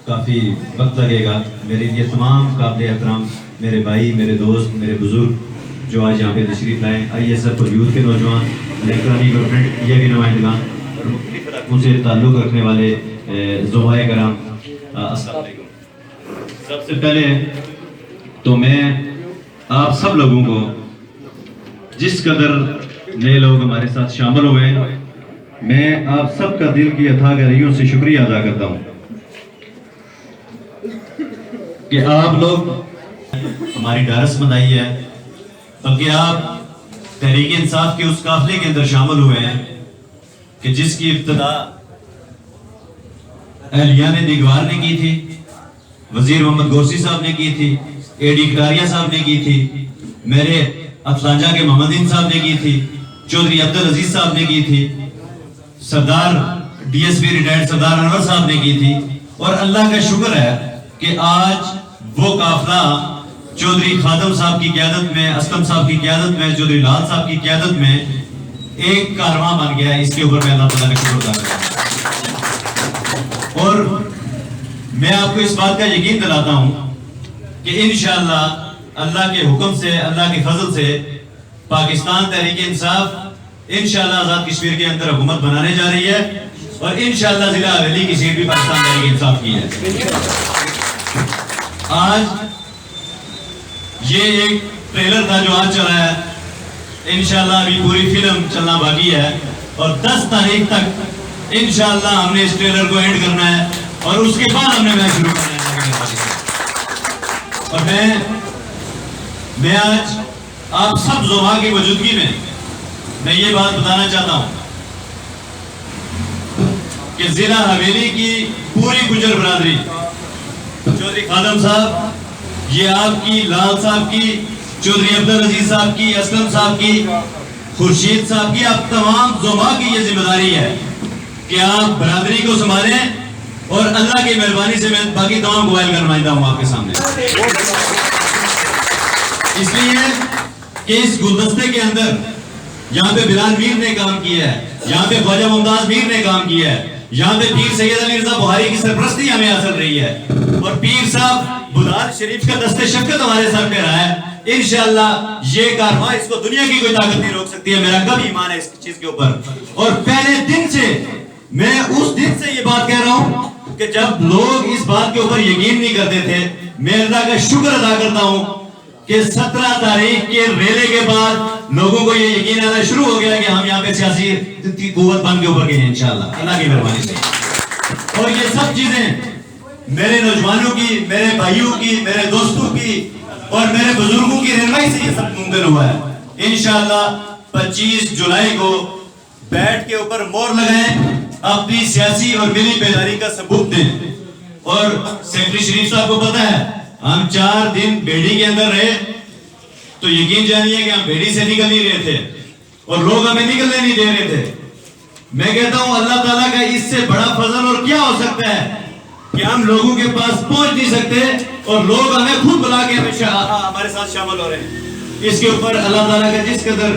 काफ़ी वक्त लगेगा। मेरे लिए तमाम काबिल एहतराम मेरे भाई, मेरे दोस्त, मेरे बुजुर्ग जो आज यहाँ पे तशरीफ लाए, ISF और यूथ के नौजवान, इलेक्ट्रॉनिक गवर्नमेंट ये भी नुमाइंदगान और मुख्तलिफ इलाकों से ताल्लुक़ रखने वाले ज़ुहाए कराम, अस्सलाम वालेकुम। सबसे पहले तो मैं आप सब लोगों को, जिस कदर नए लोग हमारे साथ शामिल हुए हैं, मैं आप सबका दिल की अथाह गहराइयों से शुक्रिया अदा करता हूँ कि आप लोग हमारी ढारसमंद आई है, बल्कि आप तहरीक इंसाफ के उस काफिले के अंदर शामिल हुए हैं कि जिसकी इब्तिदा अहलिया ने दिगवार ने की थी, वजीर मोहम्मद गौसी साहब ने की थी, AD कटारिया साहब ने की थी, मेरे अफलाजा के मोहम्मदीन साहब ने की थी, चौधरी अब्दुल अजीज साहब ने की थी, सरदार DSP रिटायर्ड सरदार अनवर साहब ने की थी। और अल्लाह का शुक्र है कि आज वो काफिला चौधरी खादम साहब की क़यादत में, असलम साहब की क़यादत में, चौधरी लाल साहब की क़यादत में एक कारवां बन गया है। इसके ऊपर मैं अल्लाह ताला का शुक्र अदा करता हूं और मैं आपको इस बात का यकीन दिलाता हूं कि इंशाअल्लाह अल्लाह के हुक्म से, अल्लाह के फजल से पाकिस्तान तहरीक इंसाफ इंशाअल्लाह आजाद कश्मीर के अंदर हुकूमत बनाने जा रही है और इंशाअल्लाह जिला हवेली की सीट भी पाकिस्तान तहरीक इंसाफ की है। आज ये एक ट्रेलर था जो आज चला है, इंशाअल्लाह अभी पूरी फिल्म चलना बाकी है और 10 तारीख तक इंशाअल्लाह हमने इस ट्रेलर को एंड करना है और उसके बाद हमने मैच शुरू करना है। और मैं आज आप सब ज़ुमा की मौजूदगी में मैं ये बात बताना चाहता हूं कि जिला हवेली की पूरी गुजर बरादरी, चौधरी खादम साहब, ये आपकी, लाल साहब की, चौधरी अब्दुल अजीज साहब की, असलम साहब की, खुर्शीद साहब की, आप तमाम ज़ुमा की ये जिम्मेदारी है कि आप बरादरी को संभालें और अल्लाह की मेहरबानी से मैं बाकी तमाम कबाइल का नुमाइंदा हूं आपके सामने। इसलिए कि इस गुलदस्ते के अंदर यहाँ पे बिलाल मीर ने काम किया है, यहाँ पे ख्वाजा मुमताज मीर ने काम किया है, यहाँ पे पीर सैयद अली रज़ा बुहारी की सरपरस्ती हमें हासिल रही है और पीर साहब बुधार शरीफ का दस्ते शफ़क़त हमारे सर पे रहा है। इंशाअल्लाह ये कारवां, इसको दुनिया की कोई ताकत नहीं रोक सकती है। मेरा कब ईमान है इस चीज के ऊपर। और पहले दिन से, मैं उस दिन से ये बात कह रहा हूँ कि जब लोग इस बात के ऊपर यकीन नहीं करते थे, मैं अल्लाह का शुक्र अदा करता हूँ कि 17 तारीख के रेले के बाद लोगों को ये यकीन आना शुरू हो गया कि हम यहाँ पे सियासी कुव्वत बन के ऊपर गए हैं इंशाअल्लाह अल्लाह की मेहरबानी से। और ये सब चीजें मेरे नौजवानों की, मेरे भाइयों की, मेरे दोस्तों की और मेरे बुजुर्गों की रहनुमाई से ये सब मुमकिन हुआ है। इंशाअल्लाह 25 जुलाई को बैठ के ऊपर मोहर लगाएं, अपनी सियासी और मिली बेदारी का सबूत दें। और सेक्रेटरी शरीफ साहब को पता है, हम 4 दिन बेड़ी के अंदर रहे तो यकीन जानिए कि हम बेड़ी से निकल नहीं रहे थे और लोग हमें निकलने नहीं दे रहे थे। मैं कहता हूं अल्लाह ताला का इससे बड़ा फजल और क्या हो सकता है कि हम लोगों के पास पहुंच नहीं सकते और लोग हमें खुद बुला के हमारे साथ शामिल हो रहे हैं। इसके ऊपर अल्लाह ताला का जिस कदर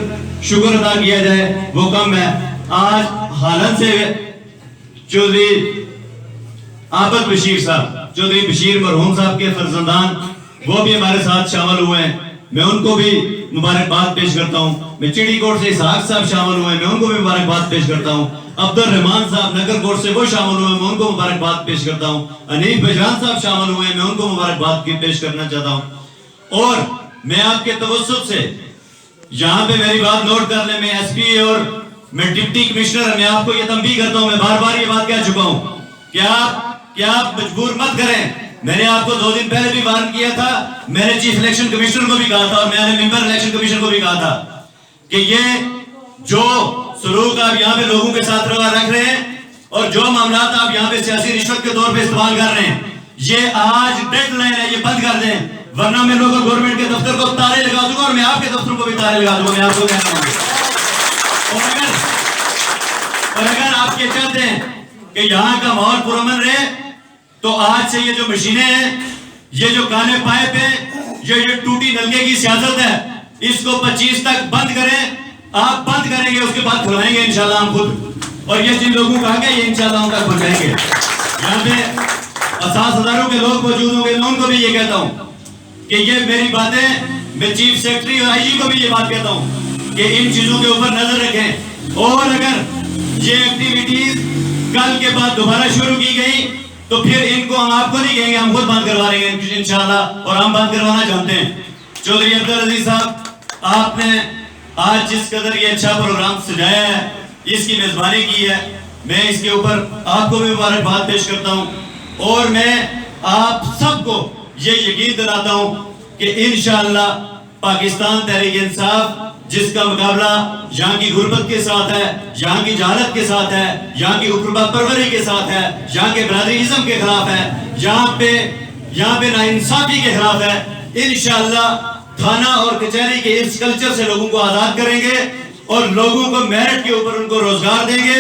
शुक्र अदा किया जाए वो कम है। आज हालन से चौधरी आबद बशीर साहब, चौधरी बशीर मरहूम साहब के फर्जंदान, वो भी हमारे साथ शामिल हुए हैं, मैं उनको भी मुबारकबाद पेश करता हूं। मैं चिड़ीकोट से इसहाक साहब शामिल हुए, मैं उनको भी मुबारकबाद पेश करता हूं। अब्दुल रहमान साहब नगरकोट से वो शामिल हुए, मैं उनको मुबारकबाद पेश करता हूं। अनीफ बजरान साहब शामिल हुए, मैं उनको मुबारकबाद पेश करना चाहता हूं। और मैं आपके तवज्जुह से यहाँ पे मेरी बात नोट कर ले, मैं SP और मैं डिप्टी कमिश्नर, मैं आपको ये तंबीह करता हूं, मैं बार बार ये बात कह चुका हूं कि आप मजबूर मत करें। मैंने आपको 2 दिन पहले भी वार्न किया था, मैंने चीफ इलेक्शन कमिश्नर को भी कहा था और मैंने मेंबर इलेक्शन कमीशन को भी कहा था कि ये जो सलूक आप यहाँ पे लोगों के साथ रख रहे हैं, और जो मामला आप यहाँ पे सियासी रिश्वत के तौर पे इस्तेमाल कर रहे हैं, ये आज डेडलाइन है, ये बंद कर दें, वरना मैं लोगों गवर्नमेंट के दफ्तर को ताले लगा दूंगा और मैं आपके दफ्तर को भी ताले लगा दूंगा। मैं आपको कहना चाहूंगा। और अगर आप ये चाहते हैं कि यहाँ का माहौल पुरअमन रहे, तो आज से ये जो मशीनें हैं, ये जो काले पाइप है, ये टूटी नलके की सियासत है, इसको 25 तक बंद करें। आप बंद करेंगे, उसके बाद खुलवाएंगे इंशाल्लाह हम खुद। और ये जिन लोगों को कहा गया, ये इंशाल्लाह हम तक खुलवाएंगे। यहाँ पे 50,000 के लोग मौजूद होंगे, मैं उनको भी ये कहता हूँ कि ये मेरी बातें, मैं चीफ सेक्रेटरी और आईजी को भी ये बात कहता हूँ कि इन चीजों के ऊपर नजर रखें। और अगर ये एक्टिविटीज कल के बाद दोबारा शुरू की गई, तो फिर इनको हम आपको नहीं कहेंगे, हम खुद बंद करवा लेंगे इंशाल्लाह। और हम बंद करवाना चाहते हैं। चौधरी अब्दुल अजीज साहब, आपने आज जिस कदर ये अच्छा प्रोग्राम सजाया है, इसकी मेजबानी की है, मैं इसके ऊपर आपको भी मुबारकबाद पेश करता हूं। और मैं आप सबको ये यकीन दिलाता हूं कि इंशाअल्लाह पाकिस्तान तहरीक इंसाफ, जिसका मुकाबला यहाँ की गुर्बत के साथ है, यहाँ की जहालत के साथ है, यहाँ की उकरबा परवरी के साथ है, यहाँ के बरादरीज़म के खिलाफ है, यहाँ पे नाइंसाफी के खिलाफ है, इंशाअल्लाह थाना और कचहरी के इस कल्चर से लोगों को आजाद करेंगे और लोगों को मेरिट के ऊपर उनको रोजगार देंगे।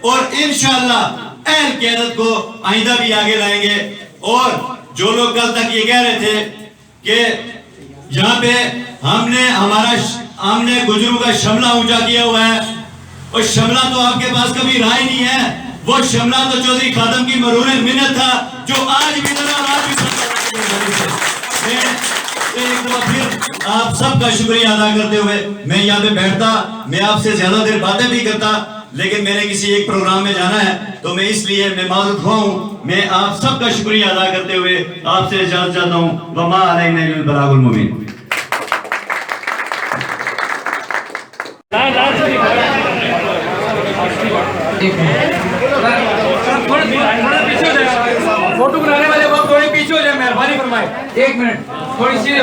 और इंशाअल्लाह अहल क़यादत को आइंदा भी आगे लाएंगे। और जो लोग कल तक ये कह रहे थे कि यहाँ पे हमने गुजरों का शमला ऊंचा किया हुआ है, और शमला तो आपके पास कभी रहा ही नहीं है। वो शमला तो चौधरी खादम की मरूर मिन्नत था, जो आज भी एक दफा फिर आप सबका शुक्रिया अदा करते हुए मैं यहाँ पे बैठता, मैं आपसे ज्यादा देर बातें भी करता, लेकिन मैंने किसी एक प्रोग्राम में जाना है, तो मैं इसलिए मैं माजूद हुआ हूँ। मैं आप सबका शुक्रिया अदा करते हुए आपसे इजाजत चाहता हूँ। वमा अलैना इल्लल बलागुल मुबीन। फोटो बनाने वाले वक्त थोड़े पीछे हो जाए, मेहरबानी फरमाए। 1 मिनट, थोड़ी सीधे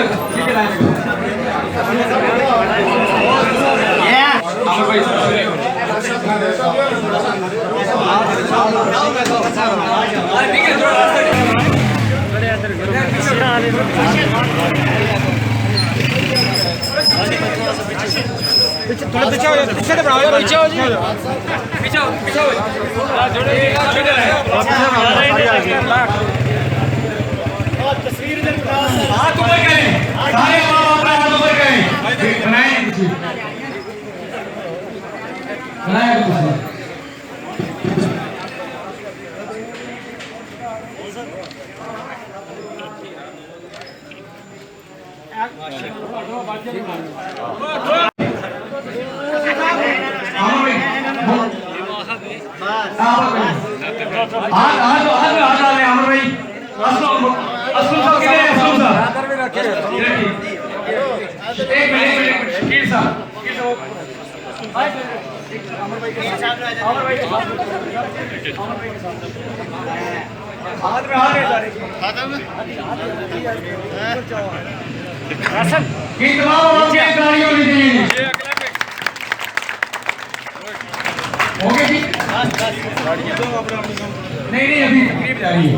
थोड़ा पीछे हो जाओ, पीछे बढ़ाओ, पीछे हो जाओ, पीछे हो हाथ ऊपर करें, सारे अपना हाथ ऊपर करें, बनाएं नहीं अभी तकरीब जा रही है।